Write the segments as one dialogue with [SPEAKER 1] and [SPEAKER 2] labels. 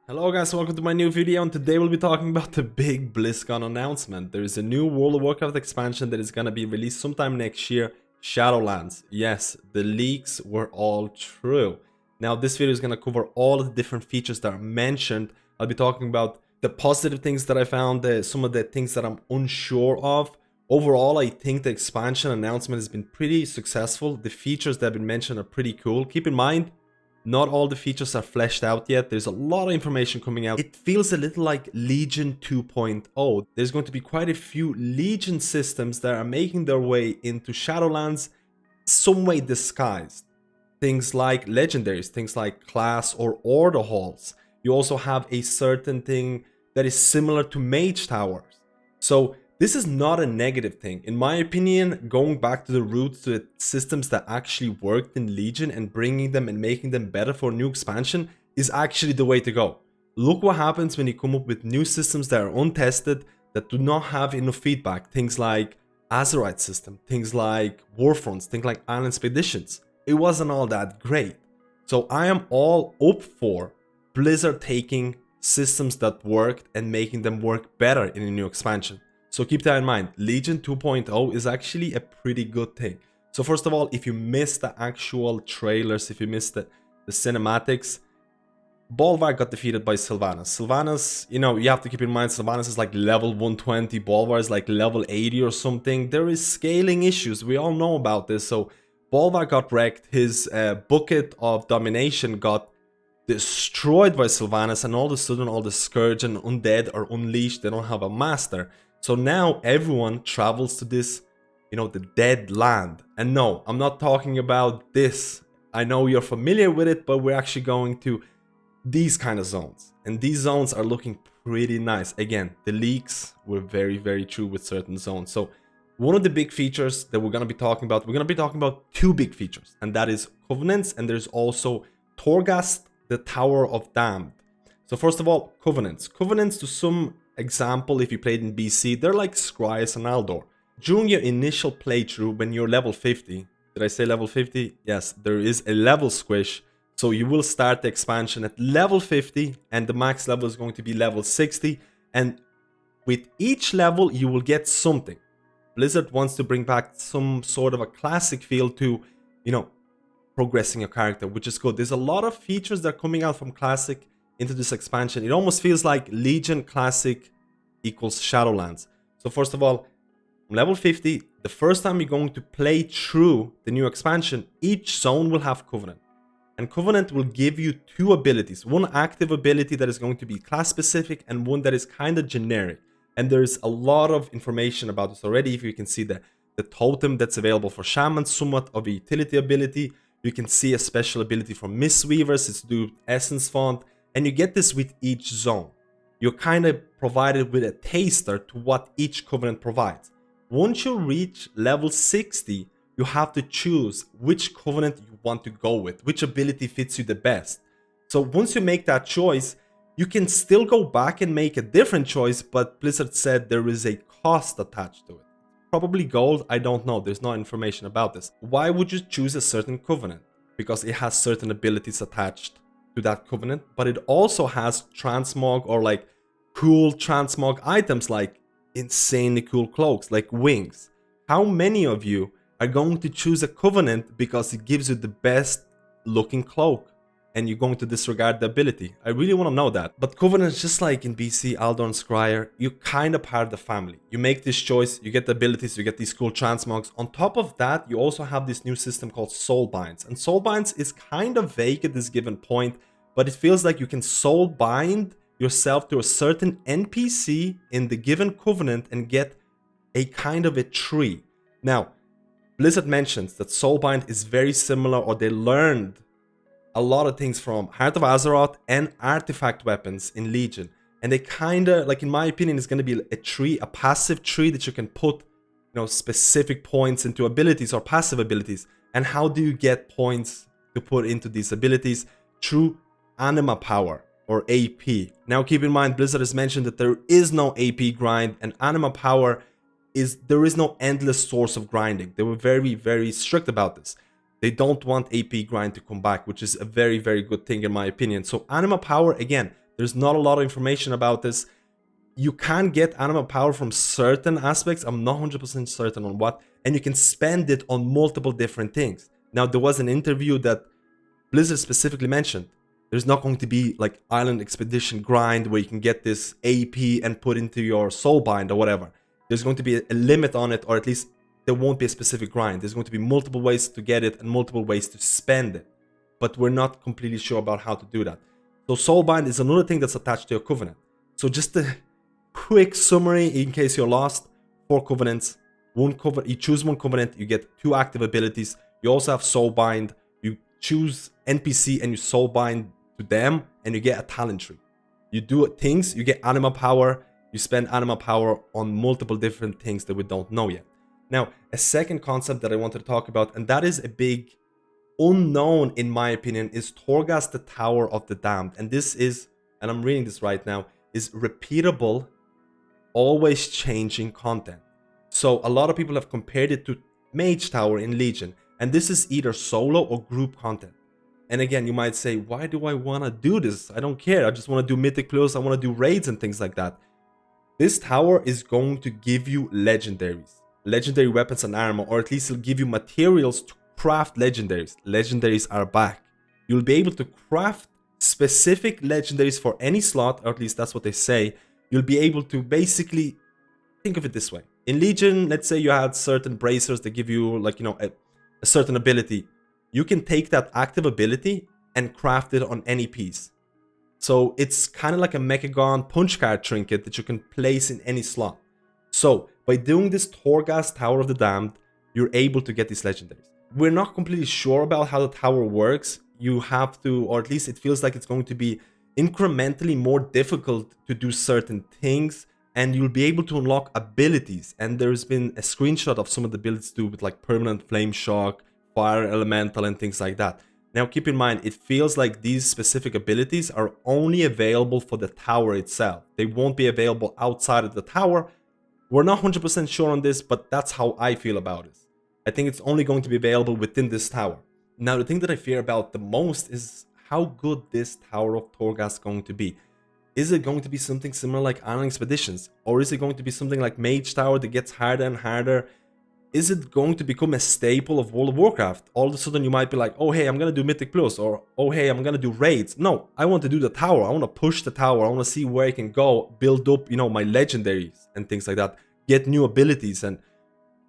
[SPEAKER 1] Hello guys, welcome to my new video, and today we'll be talking about the big BlizzCon announcement. There is a new World of Warcraft expansion that is gonna be released sometime next year, Shadowlands. Yes, the leaks were all true. Now this video is gonna cover all of the different features that are mentioned. I'll be talking about the positive things that I found, some of the things that I'm unsure of. Overall, I think the expansion announcement has been pretty successful. The features that have been mentioned are pretty cool. Keep in mind, not all the features are fleshed out yet. There's a lot of information coming out. It feels a little like Legion 2.0. There's going to be quite a few Legion systems that are making their way into Shadowlands, some way disguised. Things like Legendaries, things like class or order halls. You also have a certain thing that is similar to mage towers. So this is not a negative thing. In my opinion, going back to the roots, to the systems that actually worked in Legion and bringing them and making them better for a new expansion is actually the way to go. Look what happens when you come up with new systems that are untested, that do not have enough feedback. Things like Azerite system, things like Warfronts, things like Island Expeditions. It wasn't all that great. So I am all up for Blizzard taking systems that worked and making them work better in a new expansion. So keep that in mind. Legion 2.0 is actually a pretty good thing. So first of all, if you missed the actual trailers, if you missed the cinematics, Bolvar got defeated by Sylvanas. Sylvanas, you have to keep in mind, Sylvanas is like level 120, Bolvar is like level 80 or something. There is scaling issues, we all know about this. So Bolvar got wrecked, his bucket of domination got destroyed by Sylvanas, and all of a sudden all the Scourge and Undead are unleashed, they don't have a master. So now everyone travels to this, the dead land. And no, I'm not talking about this. I know you're familiar with it, but we're actually going to these kind of zones. And these zones are looking pretty nice. Again, the leaks were very, very true with certain zones. So one of the big features that we're going to be talking about, two big features. And that is Covenants, and there's also Torghast, the Tower of Damned. So first of all, Covenants. Covenants, to some example, if you played in BC, they're like Scryas and Aldor. During your initial playthrough, when you're level 50, did I say level 50? Yes, there is a level squish. So you will start the expansion at level 50, and the max level is going to be level 60. And with each level, you will get something. Blizzard wants to bring back some sort of a classic feel to, progressing your character, which is good. There's a lot of features that are coming out from Classic into this expansion. It almost feels like Legion Classic equals Shadowlands. So first of all, level 50, the first time you're going to play through the new expansion, each zone will have Covenant. And Covenant will give you two abilities. One active ability that is going to be class specific, and one that is kind of generic. And there's a lot of information about this already. If you can see the totem that's available for Shamans, somewhat of a utility ability. You can see a special ability for Mistweavers, it's to do Essence Font. And you get this with each zone. You're kind of provided with a taster to what each Covenant provides. Once you reach level 60, you have to choose which Covenant you want to go with, which ability fits you the best. So once you make that choice, you can still go back and make a different choice, but Blizzard said there is a cost attached to it. Probably gold, I don't know, there's no information about this. Why would you choose a certain Covenant? Because it has certain abilities attached to that Covenant, but it also has transmog or like cool transmog items, like insanely cool cloaks, like wings. How many of you are going to choose a Covenant because it gives you the best looking cloak and you're going to disregard the ability? I really want to know that. But Covenants, just like in BC, Aldor and Scryer, you kind of part of the family. You make this choice, you get the abilities, you get these cool transmogs. On top of that, you also have this new system called soulbinds. And soulbinds is kind of vague at this given point, but it feels like you can soul bind yourself to a certain NPC in the given Covenant and get a kind of a tree. Now, Blizzard mentions that soulbind is very similar, or they learned a lot of things from Heart of Azeroth and artifact weapons in Legion. And they kind of, like in my opinion, is going to be a tree, a passive tree that you can put, specific points into abilities or passive abilities. And how do you get points to put into these abilities? Through anima power or AP. Now keep in mind, Blizzard has mentioned that there is no AP grind, and anima power there is no endless source of grinding. They were very, very strict about this. They don't want AP grind to come back, which is a very, very good thing in my opinion. So anima power, again, There's not a lot of information about this. You can get animal power from certain aspects. I'm not 100% certain on what. And you can spend it on multiple different things. Now, there was an interview that Blizzard specifically mentioned. There's not going to be like Island Expedition grind where you can get this AP and put into your soulbind or whatever. There's going to be a limit on it, or at least there won't be a specific grind. There's going to be multiple ways to get it and multiple ways to spend it. But we're not completely sure about how to do that. So soulbind is another thing that's attached to your covenant. So just a quick summary in case you're lost. 4 covenants. You choose one covenant, you get 2 active abilities. You also have soulbind. You choose NPC and you soulbind to them and you get a talent tree. You do things, you get anima power. You spend anima power on multiple different things that we don't know yet. Now, a second concept that I wanted to talk about, and that is a big unknown in my opinion, is Torghast, the Tower of the Damned. And this is, and I'm reading this right now, is repeatable, always changing content. So a lot of people have compared it to Mage Tower in Legion, and this is either solo or group content. And again, you might say, why do I want to do this? I don't care. I just want to do Mythic Plus, I want to do raids and things like that. This tower is going to give you legendaries, legendary weapons and armor, or at least it'll give you materials to craft legendaries. Legendaries are back. You'll be able to craft specific legendaries for any slot, or at least that's what they say. You'll be able to basically think of it this way. In Legion, let's say you had certain bracers that give you like, a certain ability. You can take that active ability and craft it on any piece. So it's kind of like a Mechagon punch card trinket that you can place in any slot. So by doing this Torghast Tower of the Damned, you're able to get these legendaries. We're not completely sure about how the tower works. You have to, or at least it feels like it's going to be incrementally more difficult to do certain things, and you'll be able to unlock abilities. And there's been a screenshot of some of the abilities to do with like permanent flame shock, fire elemental, and things like that. Now keep in mind, it feels like these specific abilities are only available for the tower itself. They won't be available outside of the tower. We're not 100% sure on this, but that's how I feel about it. I think it's only going to be available within this tower. Now, the thing that I fear about the most is how good this Tower of Torghast is going to be. Is it going to be something similar like Island Expeditions? Or is it going to be something like Mage Tower that gets harder and harder? Is it going to become a staple of World of Warcraft? All of a sudden you might be like, oh hey, I'm going to do Mythic Plus, or oh hey, I'm going to do raids. No, I want to do the tower. I want to push the tower. I want to see where I can go, build up, my legendaries and things like that. Get new abilities, and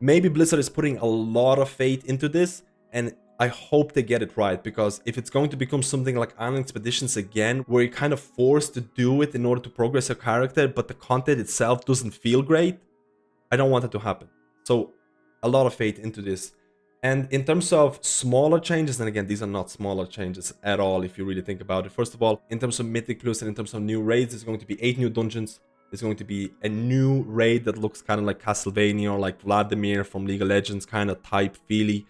[SPEAKER 1] maybe Blizzard is putting a lot of faith into this, and I hope they get it right, because if it's going to become something like Island Expeditions again, where you're kind of forced to do it in order to progress your character, but the content itself doesn't feel great, I don't want it to happen. So a lot of faith into this. And in terms of smaller changes, and again, these are not smaller changes at all if you really think about it. First of all, in terms of Mythic Plus and in terms of new raids, there's going to be 8 new dungeons. There's going to be a new raid that looks kind of like Castlevania or like Vladimir from League of Legends, kind of type feely.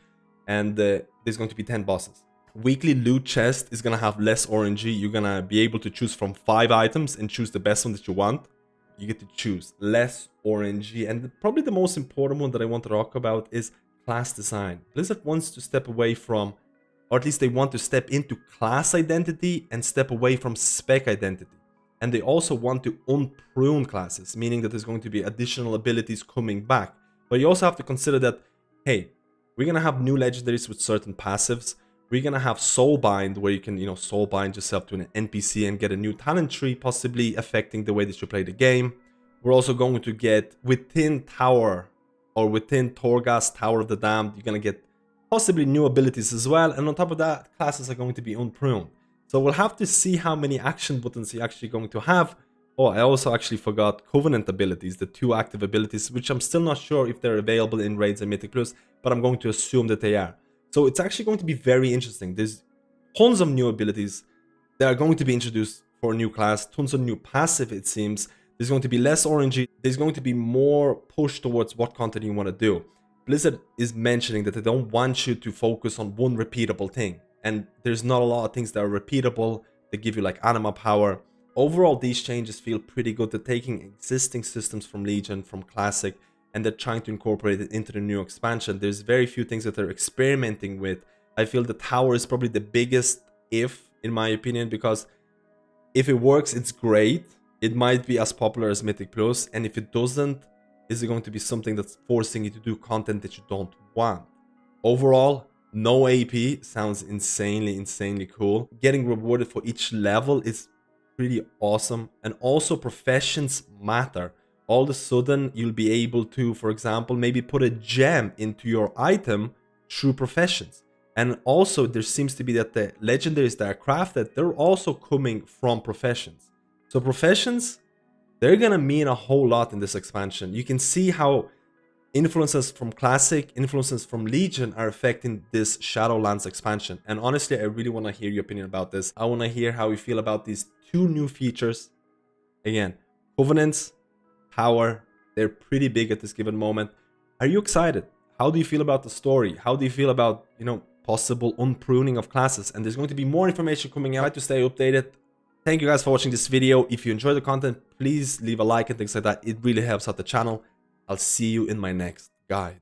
[SPEAKER 1] And there's going to be 10 bosses. Weekly loot chest is going to have less RNG. You're going to be able to choose from 5 items and choose the best one that you want. You get to choose less RNG. And probably the most important one that I want to talk about is class design. Blizzard wants to step away from, or at least they want to step into class identity and step away from spec identity. And they also want to unprune classes, meaning that there's going to be additional abilities coming back. But you also have to consider that, hey, we're going to have new legendaries with certain passives. We're going to have soulbind, where you can, soulbind yourself to an NPC and get a new talent tree, possibly affecting the way that you play the game. We're also going to get within Tower, or within Torghast Tower of the Damned, you're going to get possibly new abilities as well. And on top of that, classes are going to be unpruned. So we'll have to see how many action buttons you're actually going to have. Oh, I also actually forgot Covenant abilities, the 2 active abilities, which I'm still not sure if they're available in Raids and Mythic Plus, but I'm going to assume that they are. So it's actually going to be very interesting. There's tons of new abilities that are going to be introduced for a new class, tons of new passive, it seems. There's going to be less RNG. There's going to be more push towards what content you want to do. Blizzard is mentioning that they don't want you to focus on one repeatable thing. And there's not a lot of things that are repeatable. They give you like anima power. Overall, these changes feel pretty good. They're taking existing systems from Legion, from Classic, and they're trying to incorporate it into the new expansion. There's very few things that they're experimenting with. I feel the tower is probably the biggest if, in my opinion, because If it works, it's great. It might be as popular as Mythic Plus, and if it doesn't, is it going to be something that's forcing you to do content that you don't want? Overall, no AP sounds insanely cool. Getting rewarded for each level is pretty awesome. And also professions matter. All of a sudden, you'll be able to, for example, maybe put a gem into your item through professions. And also, there seems to be that the legendaries that are crafted, they're also coming from professions. So professions, they're gonna mean a whole lot in this expansion. You can see how influences from Classic, influences from Legion are affecting this Shadowlands expansion. And honestly, I really want to hear your opinion about this. I want to hear how you feel about these two new features. Again, Covenants, Power, they're pretty big at this given moment. Are you excited? How do you feel about the story? How do you feel about, possible unpruning of classes? And there's going to be more information coming out to stay updated. Thank you guys for watching this video. If you enjoyed the content, please leave a like and things like that. It really helps out the channel. I'll see you in my next guide.